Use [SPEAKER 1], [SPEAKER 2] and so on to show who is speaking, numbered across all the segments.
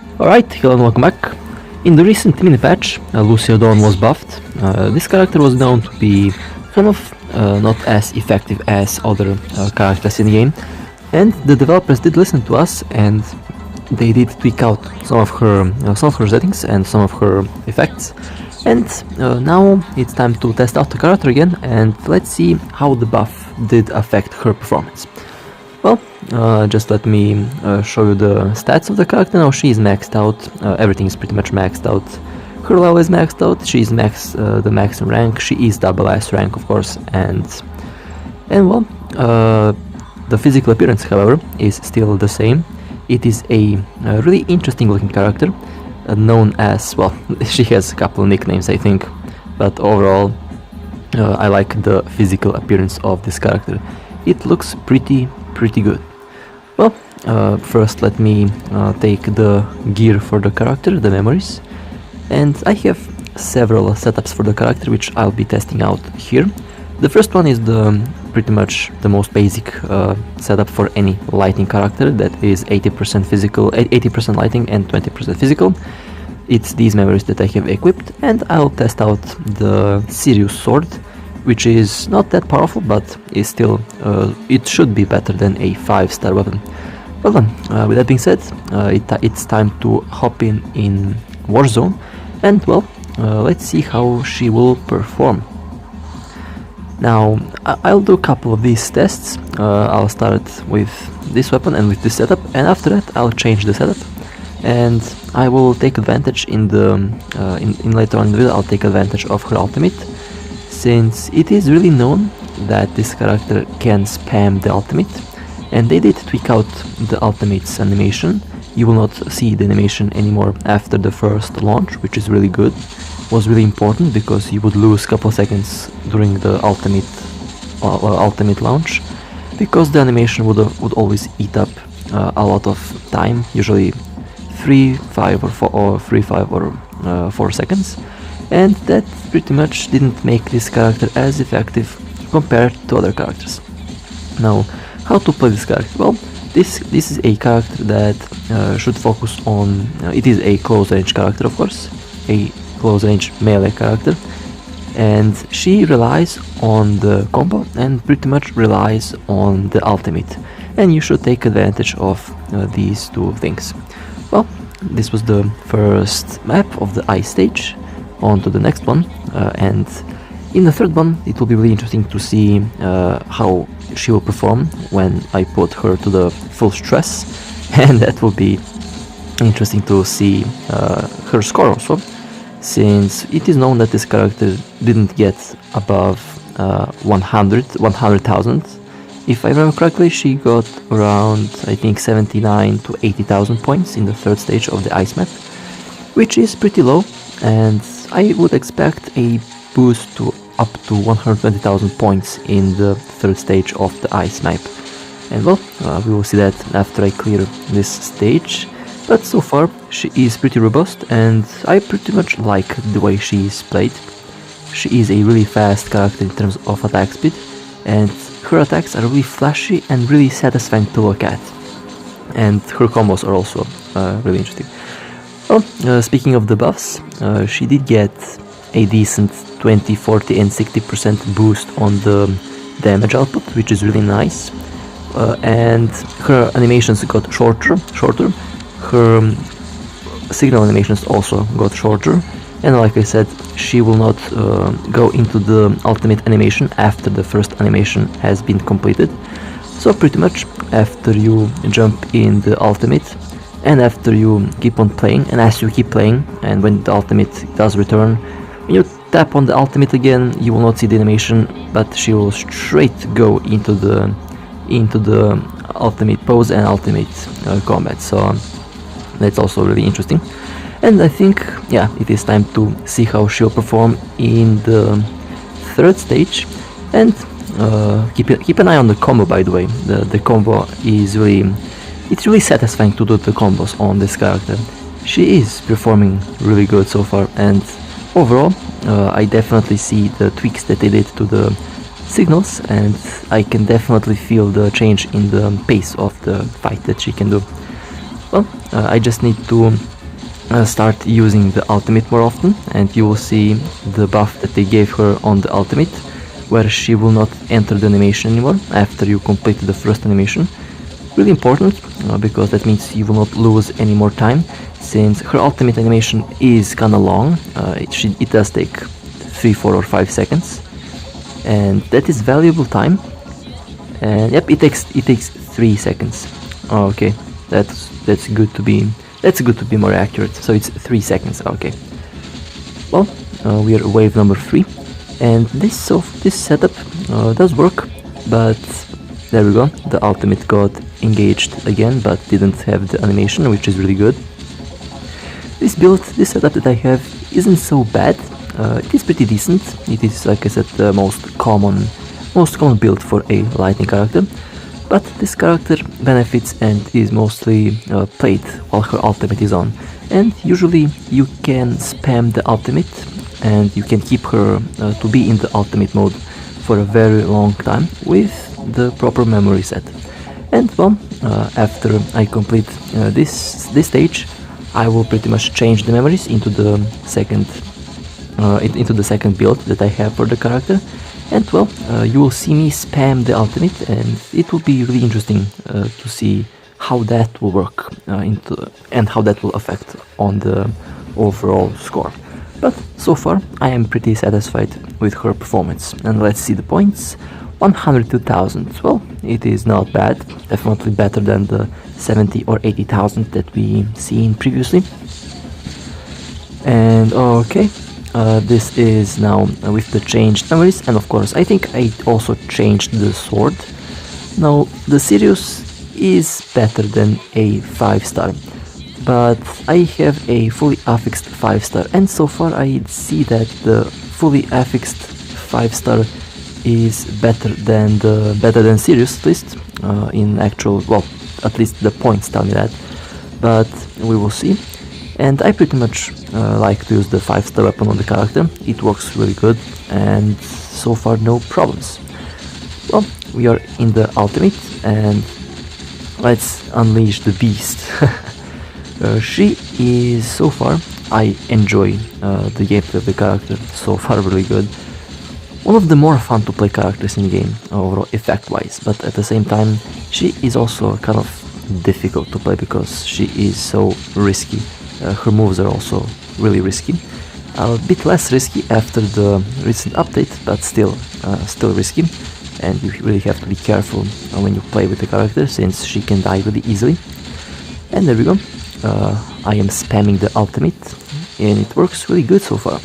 [SPEAKER 1] Alright, hello and welcome back. In the recent mini patch, Lucia was buffed. This character was known to be kind of not as effective as other characters in the game, and the developers did listen to us and they did tweak out some of her settings and some of her effects. And now it's time to test out the character again, and let's see how the buff did affect her performance. Well, just let me show you the stats of the character. Now she is maxed out, everything is pretty much maxed out. Her level is maxed out, she is the max in rank, she is double S rank of course, and well, the physical appearance however is still the same. It is a really interesting looking character, known as, well, she has a couple of nicknames I think, but overall I like the physical appearance of this character. It looks pretty good. Well, first let me take the gear for the character, the memories, and I have several setups for the character which I'll be testing out here. The first one is pretty much the most basic setup for any lighting character, that is 80% physical, 80% lighting and 20% physical. It's these memories that I have equipped, and I'll test out the Sirius sword, which is not that powerful, but is still, it should be better than a 5-star weapon. Well then, with that being said, it's time to hop in Warzone, and well, let's see how she will perform. Now, I'll do a couple of these tests. I'll start with this weapon and with this setup, and after that I'll change the setup, and I will take advantage in later on in the video. I'll take advantage of her ultimate, since it is really known that this character can spam the ultimate, and they did tweak out the ultimate's animation. You will not see the animation anymore after the first launch, which is really good. Was really important because you would lose a couple of seconds during the ultimate launch, because the animation would always eat up a lot of time, usually 3, 5 or 4 seconds. And that pretty much didn't make this character as effective compared to other characters. Now, how to play this character? Well, this is a character that should focus on, it is a close range character of course, a close range melee character, and she relies on the combo and pretty much relies on the ultimate, and you should take advantage of these two things. Well, this was the first map of the ice stage. On to the next one, and in the third one it will be really interesting to see how she will perform when I put her to the full stress, and that will be interesting to see her score also, since it is known that this character didn't get above 100,000. If I remember correctly, she got around, I think, 79 to 80,000 points in the third stage of the ice map, which is pretty low, and I would expect a boost to up to 120,000 points in the third stage of the ice map. And well, we will see that after I clear this stage. But so far she is pretty robust, and I pretty much like the way she is played. She is a really fast character in terms of attack speed, and her attacks are really flashy and really satisfying to look at. And her combos are also really interesting. Well, speaking of the buffs, she did get a decent 20, 40 and 60% boost on the damage output, which is really nice. And her animations got shorter. Her signal animations also got shorter. And like I said, she will not go into the ultimate animation after the first animation has been completed. So pretty much after you jump in the ultimate, and after you keep on playing, and as you keep playing, and when the ultimate does return, when you tap on the ultimate again, you will not see the animation, but she will straight go into the ultimate pose and ultimate combat. So that's also really interesting. And I think, yeah, it is time to see how she'll perform in the third stage. And keep an eye on the combo, by the way. The combo is it's really satisfying to do the combos on this character. She is performing really good so far, and overall I definitely see the tweaks that they did to the signals, and I can definitely feel the change in the pace of the fight that she can do. Well, I just need to start using the ultimate more often, and you will see the buff that they gave her on the ultimate, where she will not enter the animation anymore after you complete the first animation. Really important, because that means you will not lose any more time, since her ultimate animation is kinda long. It does take 3, 4 or 5 seconds, and that is valuable time. And yep, it takes 3 seconds. Okay, that's good to be more accurate. So it's 3 seconds. Okay. Well, we are wave number 3, and this setup does work, but there we go. The ultimate got engaged again, but didn't have the animation, which is really good. This setup that I have isn't so bad. It is pretty decent. It is, like I said, the most common build for a lightning character. But this character benefits and is mostly played while her ultimate is on. And usually you can spam the ultimate, and you can keep her to be in the ultimate mode for a very long time with the proper memory set. And well, after I complete this stage, I will pretty much change the memories into the second build that I have for the character. And well, you will see me spam the ultimate, and it will be really interesting to see how that will work and how that will affect on the overall score. But so far, I am pretty satisfied with her performance. And let's see the points. 102,000. Well, it is not bad. Definitely better than the 70 or 80,000 that we seen previously. And okay, this is now with the changed memories, and of course I think I also changed the sword. Now the Sirius is better than a 5-star, but I have a fully affixed 5-star, and so far I see that the fully affixed 5-star is better than Sirius, at least in actual, well, at least the points tell me that, but we will see. And I pretty much like to use the 5-star weapon on the character. It works really good, and so far no problems. Well, we are in the ultimate, and let's unleash the beast. She is, so far, I enjoy the gameplay of the character, so far really good. One of the more fun to play characters in the game, overall effect-wise, but at the same time, she is also kind of difficult to play because she is so risky. Her moves are also really risky. A bit less risky after the recent update, but still risky. And you really have to be careful when you play with the character, since she can die really easily. And there we go. I am spamming the ultimate, and it works really good so far.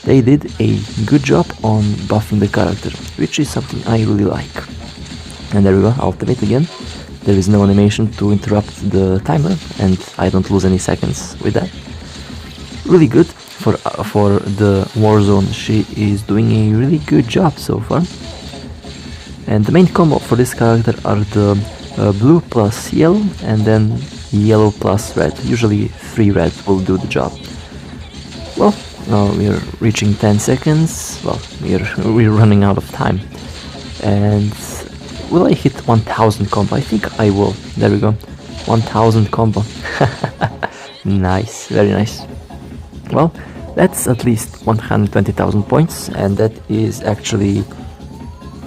[SPEAKER 1] They did a good job on buffing the character, which is something I really like. And there we go, ultimate again. There is no animation to interrupt the timer, and I don't lose any seconds with that. Really good for the Warzone. She is doing a really good job so far. And the main combo for this character are the blue plus yellow, and then yellow plus red. Usually 3 red will do the job. Well, now we are reaching 10 seconds. Well, we're running out of time. And will I hit 1000 combo? I think I will. There we go. 1000 combo. Nice, very nice. Well, that's at least 120,000 points, and that is actually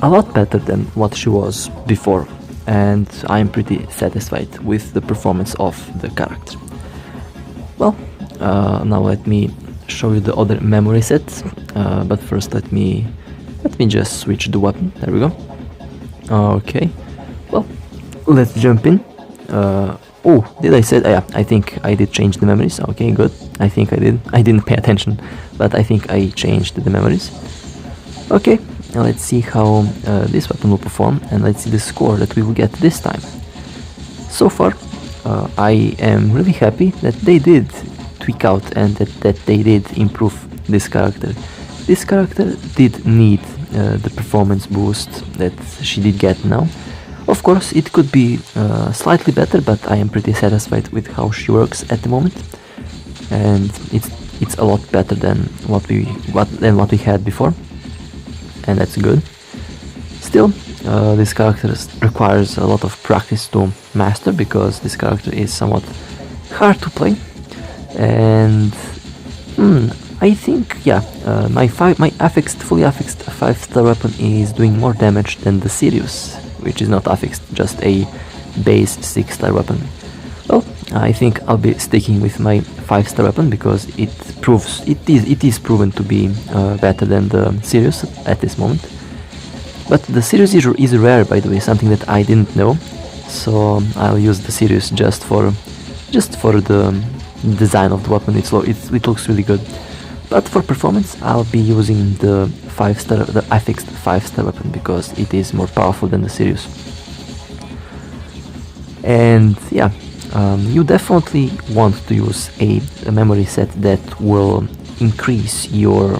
[SPEAKER 1] a lot better than what she was before. And I'm pretty satisfied with the performance of the character. Well, now let me show you the other memory sets, but first let me just switch the weapon. There we go. Okay, well, let's jump in. Oh, did I say? Yeah, I think I did change the memories. Okay, good. I think I did. I didn't pay attention, but I think I changed the memories. Okay, now let's see how this weapon will perform, and let's see the score that we will get this time. So far, I am really happy that they did tweak out and that they did improve this character. This character did need the performance boost that she did get now. Of course, it could be slightly better, but I am pretty satisfied with how she works at the moment, and it's a lot better than what we had before, and that's good. Still, this character requires a lot of practice to master, because this character is somewhat hard to play, And I think, yeah, my fully affixed 5-star weapon is doing more damage than the Sirius, which is not affixed, just a base 6-star weapon. Well, I think I'll be sticking with my 5-star weapon because it is proven to be better than the Sirius at this moment. But the Sirius is rare, by the way, something that I didn't know. So I'll use the Sirius just for the design of the weapon. It looks really good. But for performance, I'll be using the affixed 5-star weapon because it is more powerful than the Sirius. And yeah, you definitely want to use a memory set that will increase your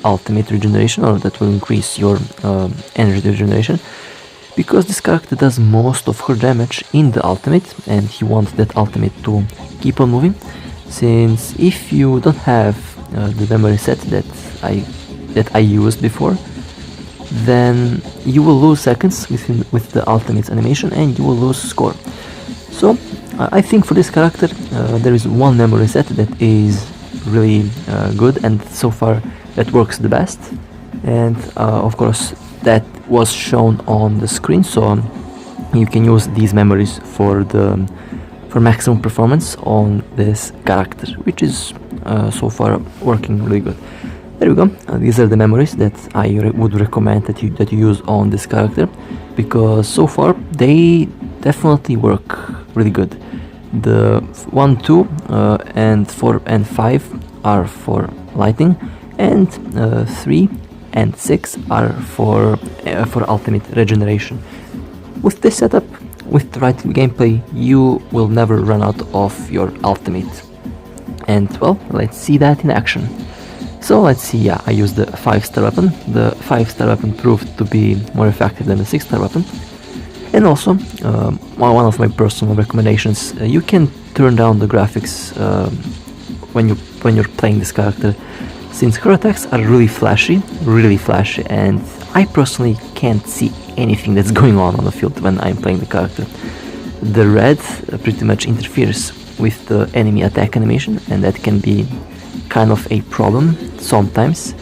[SPEAKER 1] ultimate regeneration, or that will increase your energy regeneration, because this character does most of her damage in the ultimate, and you want that ultimate to keep on moving. Since if you don't have the memory set that I used before, then you will lose seconds with the ultimate's animation, and you will lose score. So I think for this character there is one memory set that is really good, and so far that works the best. And of course that was shown on the screen, so you can use these memories for maximum performance on this character, which is so far working really good. There we go. These are the memories that I would recommend that you use on this character, because so far they definitely work really good. The 1, 2, and 4 and 5 are for lighting, and 3 and 6 are for ultimate regeneration. With this setup, with the right gameplay, you will never run out of your ultimate. And well, let's see that in action. So let's see, yeah, I used the 5-star weapon. The 5-star weapon proved to be more effective than the 6-star weapon. And also, one of my personal recommendations, you can turn down the graphics when you're playing this character, since her attacks are really flashy, and I personally can't see anything that's going on the field when I'm playing the character. The red pretty much interferes with the enemy attack animation, and that can be kind of a problem sometimes.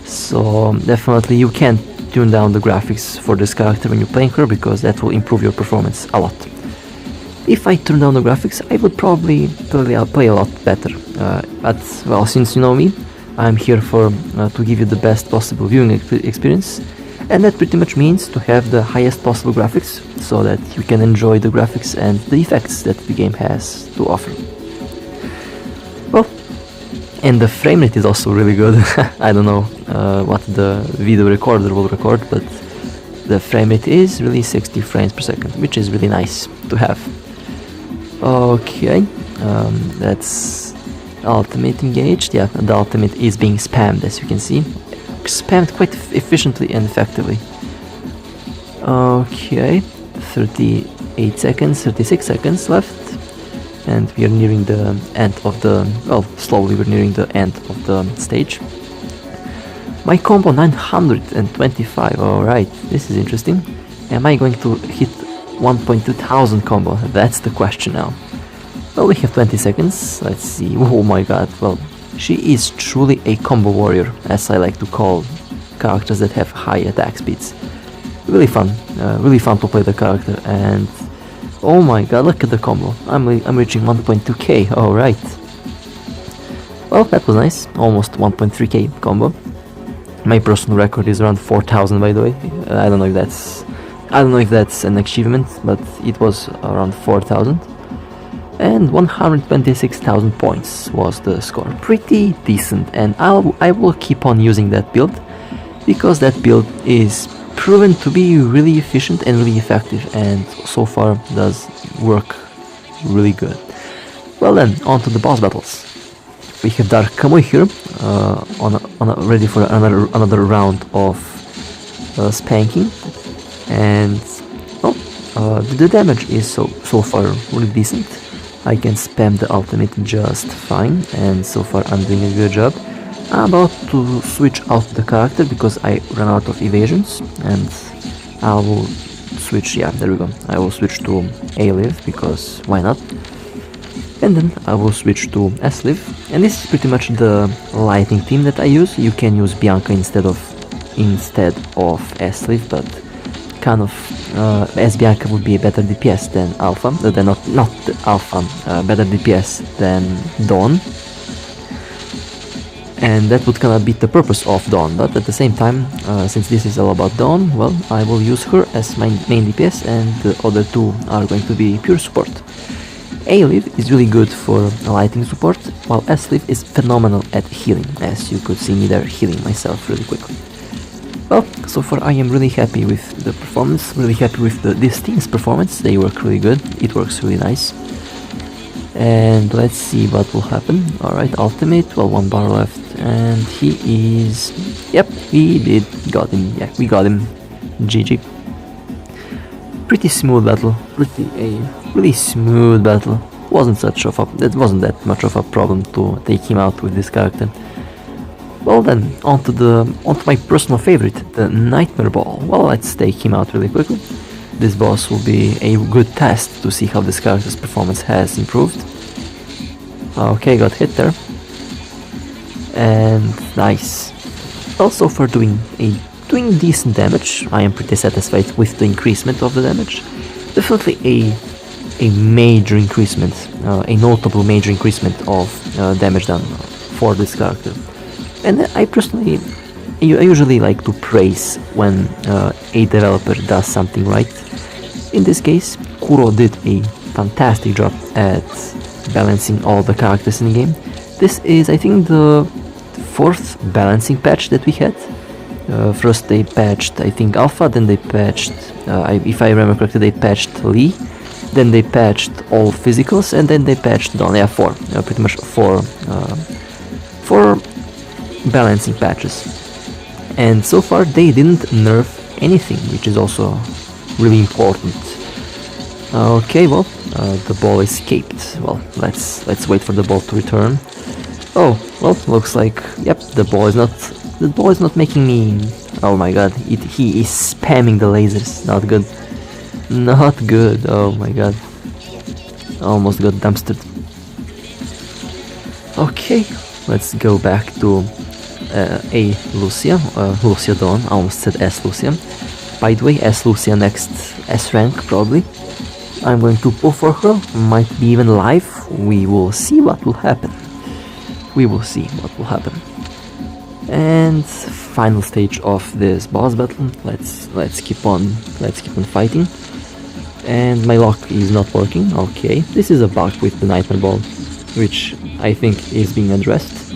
[SPEAKER 1] So definitely you can tune down the graphics for this character when you're playing her, because that will improve your performance a lot. If I turn down the graphics, I would probably play a lot better. But well, since you know me, I'm here to give you the best possible viewing experience, and that pretty much means to have the highest possible graphics, so that you can enjoy the graphics and the effects that the game has to offer. Well, and the frame rate is also really good. I don't know what the video recorder will record, but the frame rate is really 60 frames per second, which is really nice to have. Okay, that's ultimate engaged. Yeah, the ultimate is being spammed, as you can see. Spammed quite efficiently and effectively. Okay, 36 seconds left. And we are nearing the end of slowly we're nearing the end of the stage. My combo 925, alright, this is interesting. Am I going to hit 1,200 combo? That's the question now. Well, we have 20 seconds, let's see. Oh my god, well, she is truly a combo warrior, as I like to call characters that have high attack speeds. Really fun to play the character, and oh my god, look at the combo. I'm reaching 1.2k, alright. Well, that was nice, almost 1.3k combo. My personal record is around 4,000, by the way. I don't know if that's an achievement, but it was around 4,000. And 126,000 points was the score. Pretty decent, and I will keep on using that build, because that build is proven to be really efficient and really effective, and so far does work really good. Well then, on to the boss battles. We have Dark Kamui here, ready for another round of spanking, and well, the damage is so far really decent. I can spam the ultimate just fine, and so far I'm doing a good job. I'm about to switch out the character because I ran out of evasions, and I will switch, yeah, there we go. I will switch to A-Live, because why not? And then I will switch to S-Live, and this is pretty much the lighting theme that I use. You can use Bianca instead of S-Live, but kind of as Bianca would be a better DPS than Alpha, then not Alpha, better DPS than Dawn, and that would kind of beat the purpose of Dawn. But at the same time, since this is all about Dawn, well, I will use her as my main DPS, and the other two are going to be pure support. A-Live is really good for lighting support, while S-Live is phenomenal at healing, as you could see me there healing myself really quickly. Well, so far I am really happy with the performance, really happy with this team's performance. They work really good, it works really nice. And let's see what will happen. Alright, ultimate, well, 1 bar left, and he is... Yep, got him, yeah, we got him. GG. Pretty smooth battle, really smooth battle. That wasn't that much of a problem to take him out with this character. Well then, onto my personal favorite, the Nightmare Ball. Well, let's take him out really quickly. This boss will be a good test to see how this character's performance has improved. Okay, got hit there. And nice. Also for doing decent damage, I am pretty satisfied with the increasement of the damage. Definitely a major increasement, a notable major increasement of damage done for this character. And I usually like to praise when a developer does something right. In this case, Kuro did a fantastic job at balancing all the characters in the game. This is, I think, the 4th balancing patch that we had. First they patched, I think, Alpha, then they patched, if I remember correctly, they patched Lee, then they patched all physicals, and then they patched Dawn. Yeah, 4, pretty much 4 balancing patches. And so far they didn't nerf anything, which is also really important. Okay, well, the ball escaped. Well, let's wait for the ball to return. Oh, well, looks like, yep, the ball is not making me... Oh my god, he is spamming the lasers. Not good. Not good, oh my god. Almost got dumpstered. Okay, let's go back to Lucia Dawn. I almost said S Lucia. By the way, S Lucia next S rank probably. I'm going to pull for her, might be even live. We will see what will happen. And final stage of this boss battle. Let's keep on fighting. And my lock is not working. Okay, this is a bug with the Nightmare Ball, which I think is being addressed.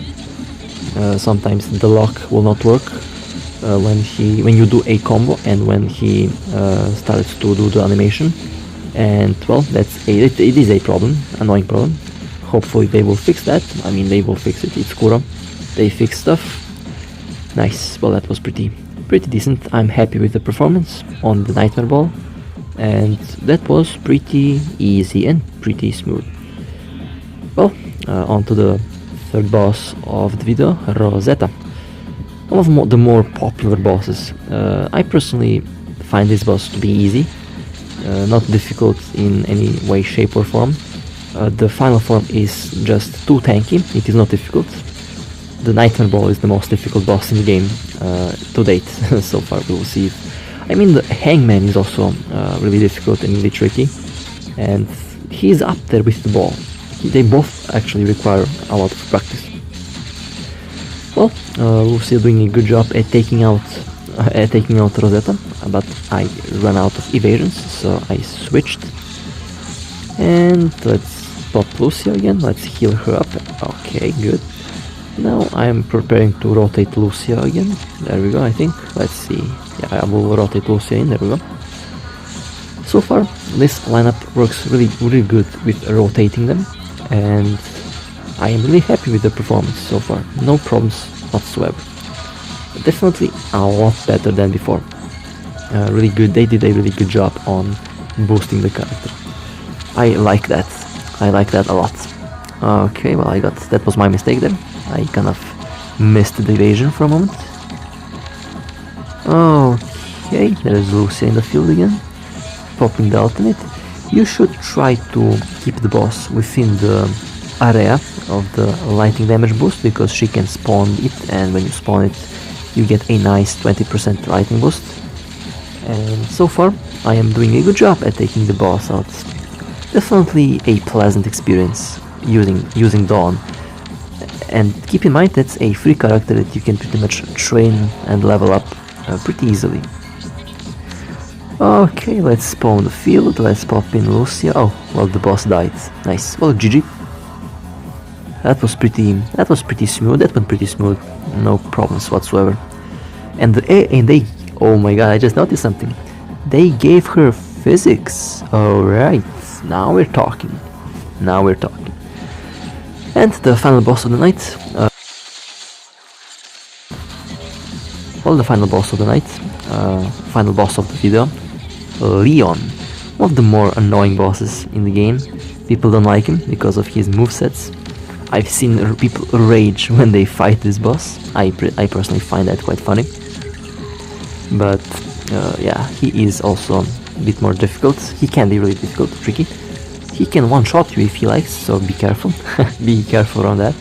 [SPEAKER 1] Sometimes the lock will not work when you do a combo and when he starts to do the animation. And well, it is a problem, annoying problem. Hopefully they will fix that. I mean, they will fix it. It's Kuro. They fix stuff. Nice. Well, that was pretty decent. I'm happy with the performance on the Nightmare Ball, and that was pretty easy and pretty smooth. Well, on to the third boss of the video, Rosetta. One of the more popular bosses. I personally find this boss to be easy, not difficult in any way, shape or form. The final form is just too tanky, it is not difficult. The Nightmare Ball is the most difficult boss in the game to date, so far. We will see it. I mean, the Hangman is also really difficult and really tricky, and he's up there with the ball. They both actually require a lot of practice. Well, Lucia doing a good job at taking out Rosetta, but I ran out of evasions, so I switched. And let's pop Lucia again, let's heal her up. Okay, good. Now I'm preparing to rotate Lucia again. There we go, I think. Let's see. Yeah, I will rotate Lucia in, there we go. So far, this lineup works really good with rotating them, and I am really happy with the performance so far. No problems whatsoever. Definitely a lot better than before. Really good. They did a really good job on boosting the character. I like that. I like that a lot. Okay, well, that was my mistake there. I kind of missed the evasion for a moment. Okay, there's Lucia in the field again, popping the ultimate. You should try to keep the boss within the area of the lightning damage boost, because she can spawn it, and when you spawn it you get a nice 20% lightning boost. And so far I am doing a good job at taking the boss out. Definitely a pleasant experience using Dawn. And keep in mind that's a free character that you can pretty much train and level up pretty easily. Okay, let's spawn the field, let's pop in Lucia. Oh, well, the boss died. Nice. Well, GG. That was pretty smooth, that went pretty smooth. No problems whatsoever. And they, oh my god, I just noticed something. They gave her physics. Alright, now we're talking. Now we're talking. And the final boss of the night. The final boss of the night. Final boss of the video. Leon. One of the more annoying bosses in the game. People don't like him because of his movesets. I've seen people rage when they fight this boss. I personally find that quite funny. But yeah, he is also a bit more difficult. He can be really difficult, tricky. He can one-shot you if he likes, so be careful. Be careful around that.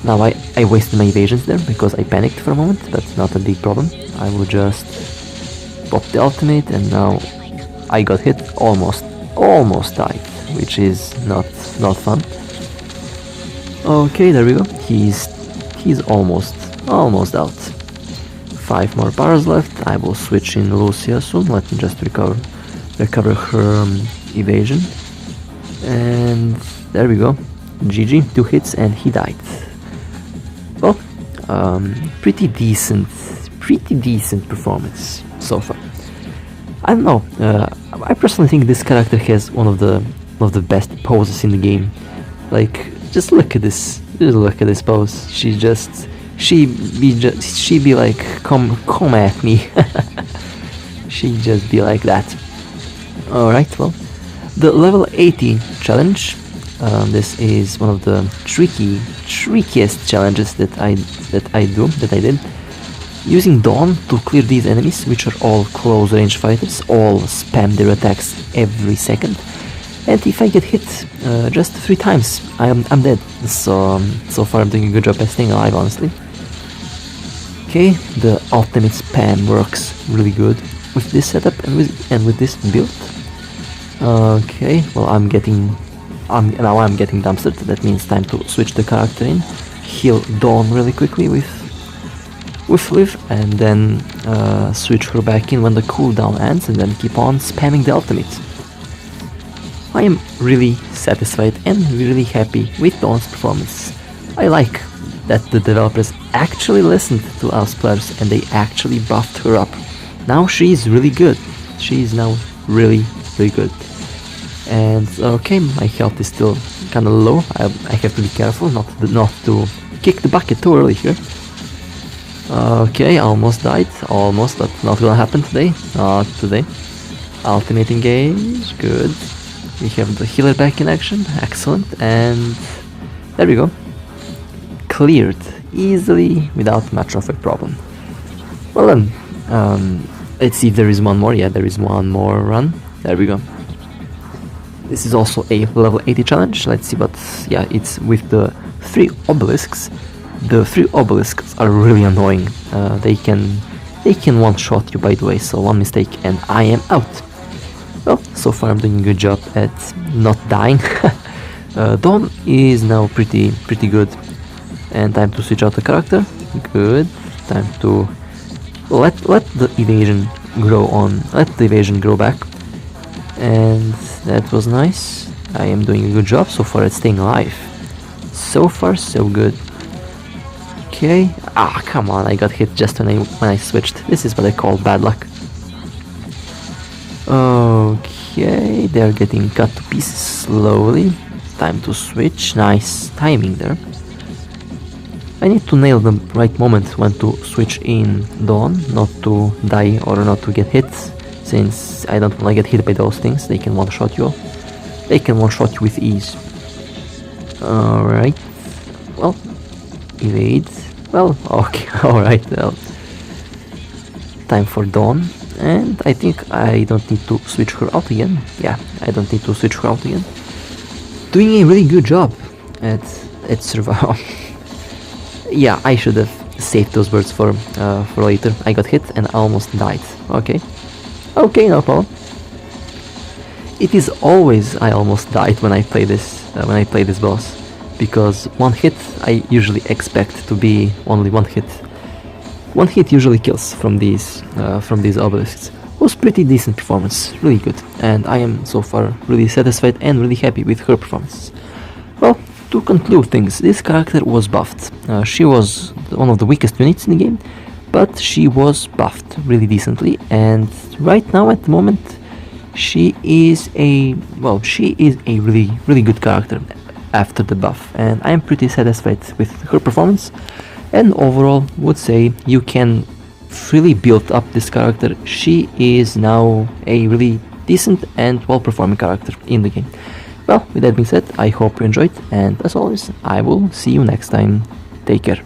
[SPEAKER 1] Now I wasted my evasions there because I panicked for a moment, but not a big problem. I will just pop the ultimate, and now I got hit, almost died, which is not fun. Okay, there we go. He's almost out. 5 more bars left. I will switch in Lucia soon. Let me just recover her evasion. And there we go. GG, 2 hits and he died. Well, pretty decent performance so far. I don't know. I personally think this character has one of the best poses in the game. Like, just look at this. Just look at this pose. She be like, come at me. She just be like that. Alright, well, the level 80 challenge. This is one of the trickiest challenges that I did. Using Dawn to clear these enemies, which are all close range fighters, all spam their attacks every second. And if I get hit just 3 times, I'm dead. So far I'm doing a good job at staying alive, honestly. Okay, the ultimate spam works really good with this setup and with this build. Okay, well I'm getting dumpstered. That means time to switch the character in, heal Dawn really quickly with Liv, and then switch her back in when the cooldown ends, and then keep on spamming the ultimate. I am really satisfied and really happy with Dawn's performance. I like that the developers actually listened to us players and they actually buffed her up. Now she's really good. She is now really good. And okay, my health is still kinda low. I have to be careful not to kick the bucket too early here. Okay, almost died. Almost, but not gonna happen today. Not today. Ultimate engage. Good. We have the healer back in action. Excellent. And there we go. Cleared easily without much of a problem. Well then, let's see if there is one more. Yeah, there is one more run. There we go. This is also a level 80 challenge. Let's see, but yeah, it's with the 3 obelisks. The 3 obelisks are really annoying. They can one-shot you, by the way, so one mistake and I am out. Well, so far I'm doing a good job at not dying. Dawn is now pretty good. And time to switch out the character. Good. Time to let the evasion grow on. Let the evasion grow back. And that was nice. I am doing a good job so far at staying alive. So far, so good. Okay. Ah, come on! I got hit just when I switched. This is what I call bad luck. Okay, they're getting cut to pieces slowly. Time to switch. Nice timing there. I need to nail the right moment when to switch in Dawn, not to die or not to get hit, since I don't want to get hit by those things. They can one-shot you. They can one-shot you with ease. Alright. Well, evade. Well, okay, alright, well. Time for Dawn. and I think I don't need to switch her out again. Yeah, I don't need to switch her out again. Doing a really good job at survival. Yeah, I should have saved those words for later. I got hit and almost died. Okay, no problem. It is always I almost died when I play this boss, because one hit I usually expect to be only one hit. One hit usually kills from these obelisks. Was pretty decent performance, really good, and I am so far really satisfied and really happy with her performance. Well, to conclude things, this character was buffed. She was one of the weakest units in the game, but she was buffed really decently, and right now at the moment she is a really good character after the buff, and I am pretty satisfied with her performance, and overall would say you can really build up this character. She is now a really decent and well-performing character in the game. Well, with that being said, I hope you enjoyed, and as always, I will see you next time. Take care.